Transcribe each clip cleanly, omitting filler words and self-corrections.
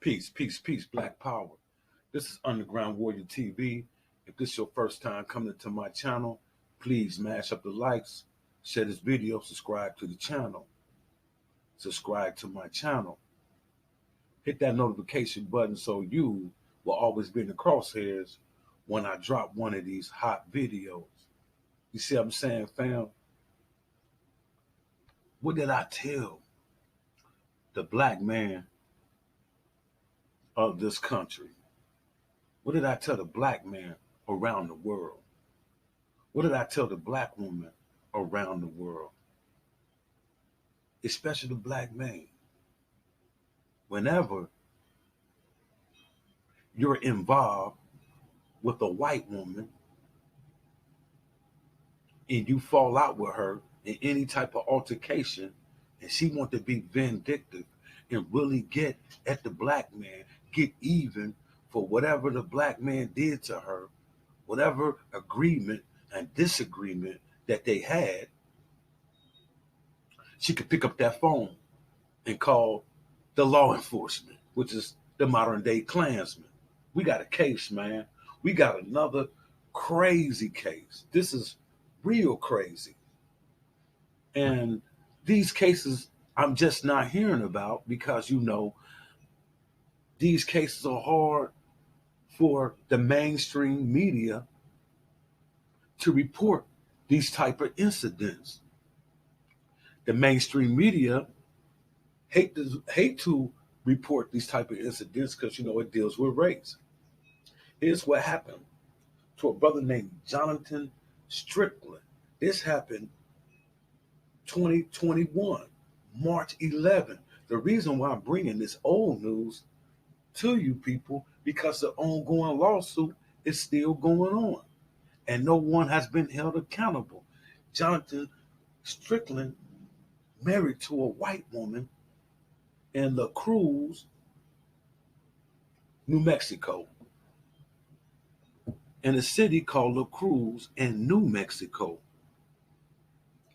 Peace, peace, peace, black power. This is Underground Warrior TV. If this is your first time coming to my channel, please mash up the likes, share this video, subscribe to the channel. Subscribe to my channel. Hit that notification button so you will always be in the crosshairs when I drop one of these hot videos. You see what I'm saying, fam? What did I tell the black man of this country? What did I tell the black man around the world? What did I tell the black woman around the world? Especially the black man. Whenever you're involved with a white woman and you fall out with her in any type of altercation and she want to be vindictive and really get at the black man, get even for whatever the black man did to her, whatever agreement and disagreement that they had, she could pick up that phone and call the law enforcement, which is the modern day Klansman. We got a case, man. We got another crazy case. This is real crazy. And these cases I'm just not hearing about because, these cases are hard for the mainstream media to report these type of incidents. The mainstream media hate to report these type of incidents because, it deals with race. Here's what happened to a brother named Jonathan Strickland. This happened 2021, March 11th. The reason why I'm bringing this old news to you people, because the ongoing lawsuit is still going on and no one has been held accountable. Jonathan Strickland married to a white woman in La Cruz, New Mexico, in a city called La Cruz in New Mexico.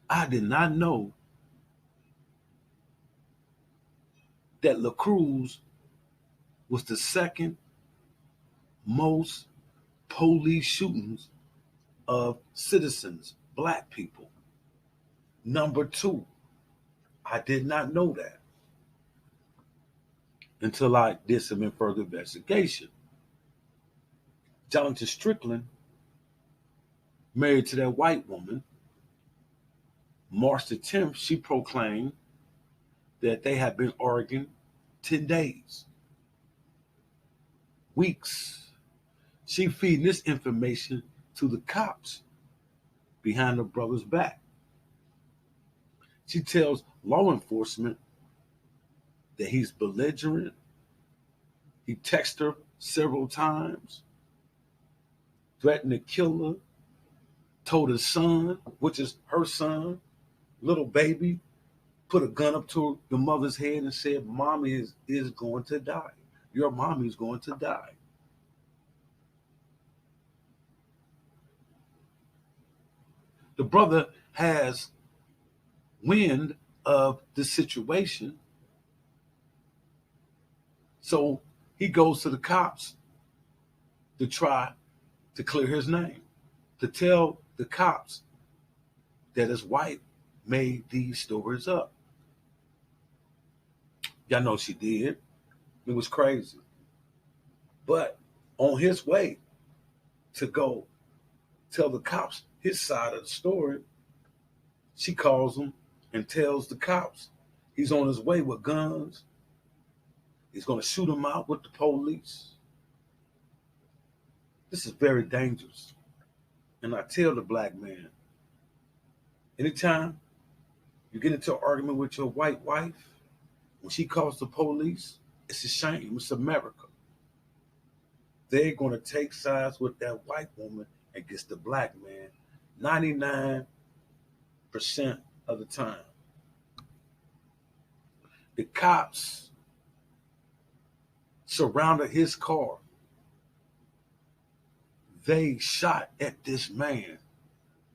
I did not know that La Cruz was the second most police shootings of citizens, black people. Number two, I did not know that until I did some further investigation. Jonathan Strickland, married to that white woman, March the 10th, she proclaimed that they had been arguing 10 days, weeks. She feeding this information to the cops behind her brother's back. She tells law enforcement that he's belligerent. He texted her several times, threatened to kill her, told his son, which is her son, little baby, put a gun up to the mother's head and said, "Mommy is going to die. Your mommy is going to die." The brother has wind of the situation, so he goes to the cops to try to clear his name, to tell the cops that his wife made these stories up. Y'all know she did. It was crazy. But on his way to go tell the cops his side of the story, she calls him and tells the cops he's on his way with guns. He's going to shoot him out with the police. This is very dangerous. And I tell the black man, anytime you get into an argument with your white wife, when she calls the police, it's a shame. It's America. They're going to take sides with that white woman against the black man 99% of the time. The cops surrounded his car. They shot at this man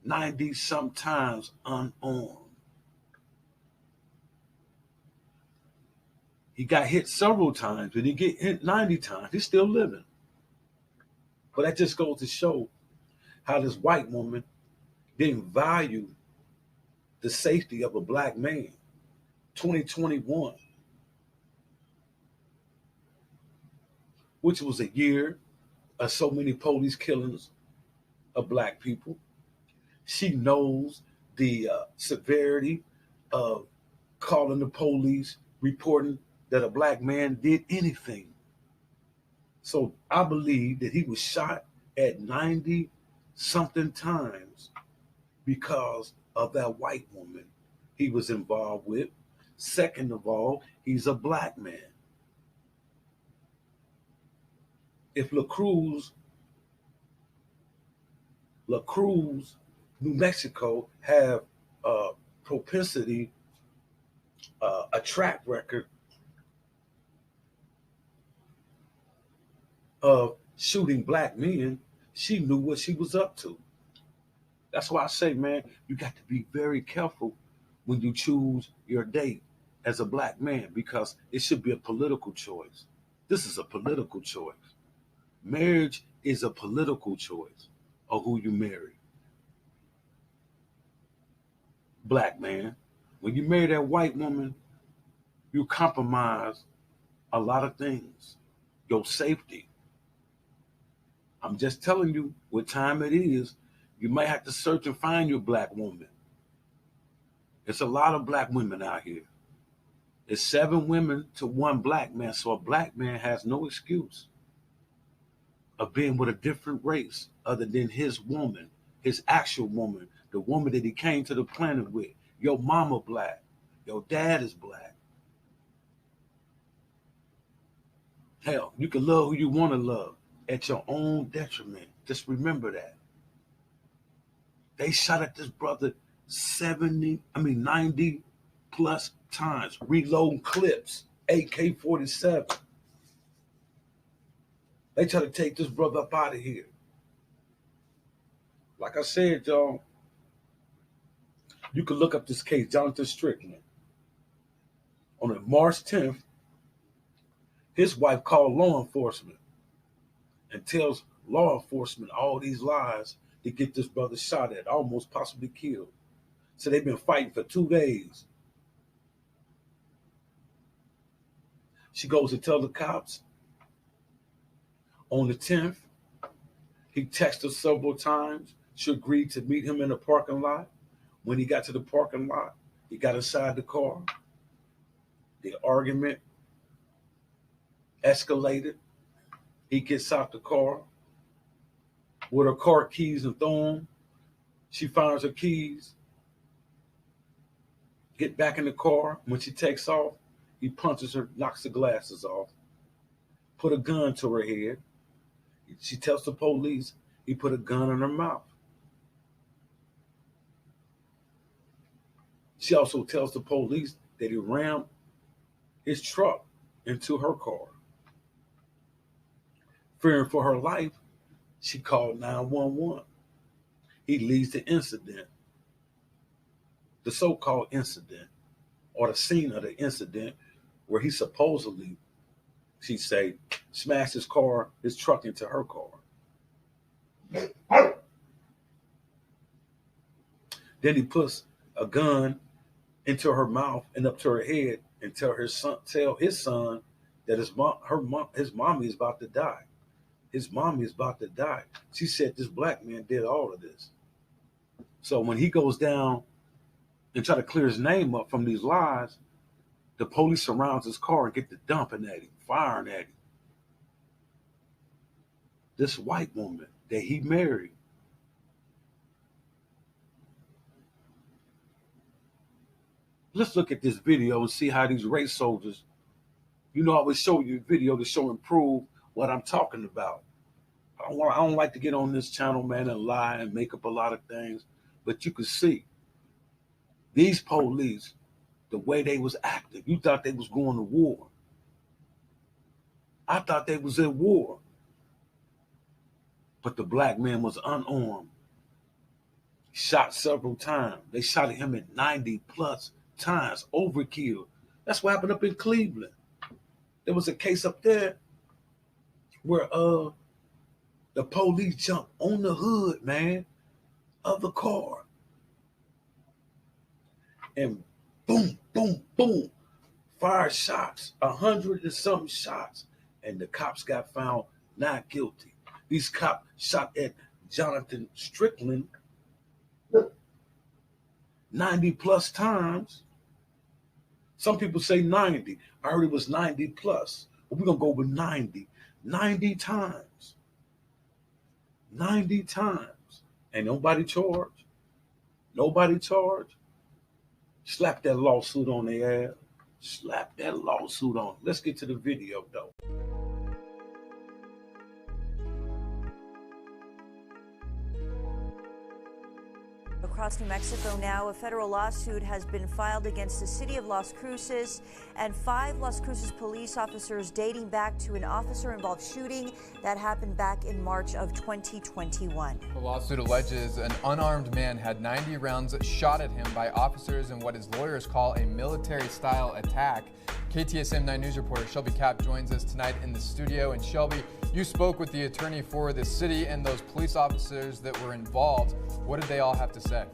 90 sometimes unarmed. He got hit several times, but he get hit 90 times. He's still living. But that just goes to show how this white woman didn't value the safety of a black man. 2021, which was a year of so many police killings of black people. She knows the severity of calling the police, reporting that a black man did anything. So I believe that he was shot at 90 something times because of that white woman he was involved with. Second of all, he's a black man. If La Cruz, New Mexico, have a propensity, a track record of shooting black men, she knew what she was up to. That's why I say, man, you got to be very careful when you choose your date as a black man, because it should be a political choice. This is a political choice. Marriage is a political choice of who you marry. Black man, when you marry that white woman, you compromise a lot of things. Your safety. I'm just telling you what time it is. You might have to search and find your black woman. It's a lot of black women out here. It's 7 women to 1 black man. So a black man has no excuse of being with a different race other than his woman, his actual woman, the woman that he came to the planet with. Your mama black. Your dad is black. Hell, you can love who you want to love at your own detriment. Just remember that. They shot at this brother 90 plus times, reloading clips, AK-47. They try to take this brother up out of here. Like I said, y'all, you can look up this case, Jonathan Strickland. On March 10th, his wife called law enforcement and tells law enforcement all these lies to get this brother shot at, almost possibly killed. So they've been fighting for 2 days. She goes to tell the cops. On the 10th, he texted her several times. She agreed to meet him in the parking lot. When he got to the parking lot, he got inside the car. The argument escalated. He gets out the car with her car keys and throw them. She finds her keys. Get back in the car. When she takes off, he punches her, knocks the glasses off, put a gun to her head. She tells the police he put a gun in her mouth. She also tells the police that he rammed his truck into her car. Fearing for her life, she called 911. He leads the incident, the so-called incident, or the scene of the incident where he supposedly, she say, smashed his truck into her car. Then he puts a gun into her mouth and up to her head and tell his son that his mommy is about to die. His mommy is about to die. She said this black man did all of this. So when he goes down and try to clear his name up from these lies, the police surrounds his car and get to dumping at him, firing at him. This white woman that he married. Let's look at this video and see how these race soldiers, I always show you a video to show and prove what I'm talking about. I don't like to get on this channel, man, and lie and make up a lot of things, but you can see these police, the way they was acting. You thought they was going to war. I thought they was at war. But the black man was unarmed. Shot several times. They shot at him at 90 plus times. Overkill. That's what happened up in Cleveland. There was a case up there where the police jumped on the hood, man, of the car. And boom, boom, boom, fired shots, 100 and something shots. And the cops got found not guilty. These cops shot at Jonathan Strickland 90 plus times. Some people say 90. I heard it was 90 plus. But we're going to go with 90. 90 times. 90 times. Ain't nobody charged. Nobody charged. Slap that lawsuit on their ass. Slap that lawsuit on. Let's get to the video, though. Across New Mexico now, a federal lawsuit has been filed against the city of Las Cruces and 5 Las Cruces police officers dating back to an officer-involved shooting that happened back in March of 2021. The lawsuit alleges an unarmed man had 90 rounds shot at him by officers in what his lawyers call a military-style attack. KTSM 9 News reporter Shelby Kapp joins us tonight in the studio. And Shelby, you spoke with the attorney for the city and those police officers that were involved. What did they all have to say?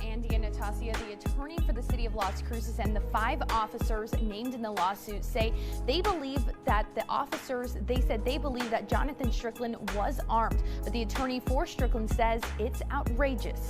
Andy and Natasha, the attorney for the city of Las Cruces and the 5 officers named in the lawsuit say they believe that they believe that Jonathan Strickland was armed. But the attorney for Strickland says it's outrageous.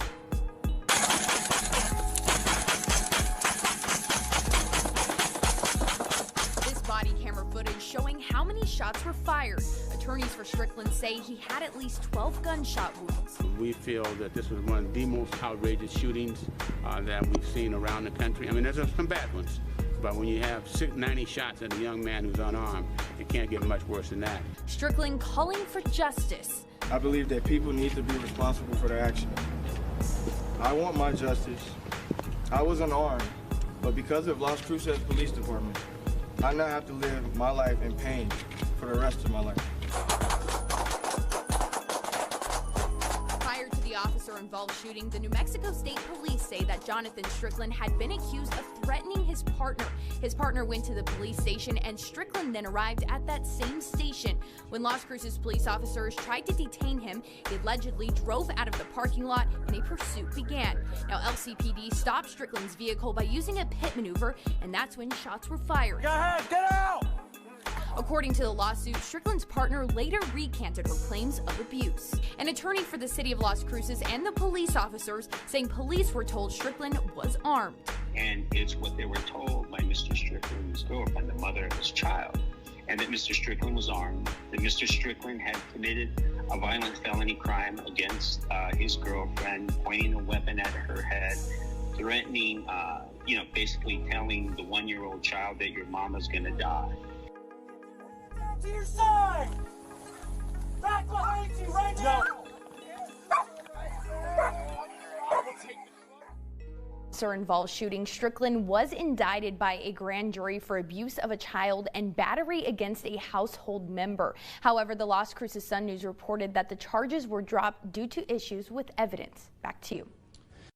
Body camera footage showing how many shots were fired. Attorneys for Strickland say he had at least 12 gunshot wounds. We feel that this was one of the most outrageous shootings that we've seen around the country. I mean, there's some bad ones, but when you have 90 shots at a young man who's unarmed, it can't get much worse than that. Strickland calling for justice. I believe that people need to be responsible for their actions. I want my justice. I was unarmed, but because of Las Cruces Police Department, I now have to live my life in pain for the rest of my life. Prior to the officer-involved shooting, the New Mexico State Police say that Jonathan Strickland had been accused of threatening his partner. His partner went to the police station, and Strickland then arrived at that same station. When Las Cruces police officers tried to detain him, he allegedly drove out of the parking lot and a pursuit began. Now, LCPD stopped Strickland's vehicle by using a pit maneuver, and that's when shots were fired. Go ahead, get out! According to the lawsuit, Strickland's partner later recanted her claims of abuse. An attorney for the city of Las Cruces and the police officers saying police were told Strickland was armed. And it's what they were told by Mr. Strickland's girlfriend, the mother of his child, and that Mr. Strickland was armed, that Mr. Strickland had committed a violent felony crime against his girlfriend, pointing a weapon at her head, threatening, basically telling the 1-year-old child that your mama's gonna die. To your side! Back behind you right now! Officer-involved shooting, Strickland was indicted by a grand jury for abuse of a child and battery against a household member. However, the Las Cruces Sun News reported that the charges were dropped due to issues with evidence. Back to you.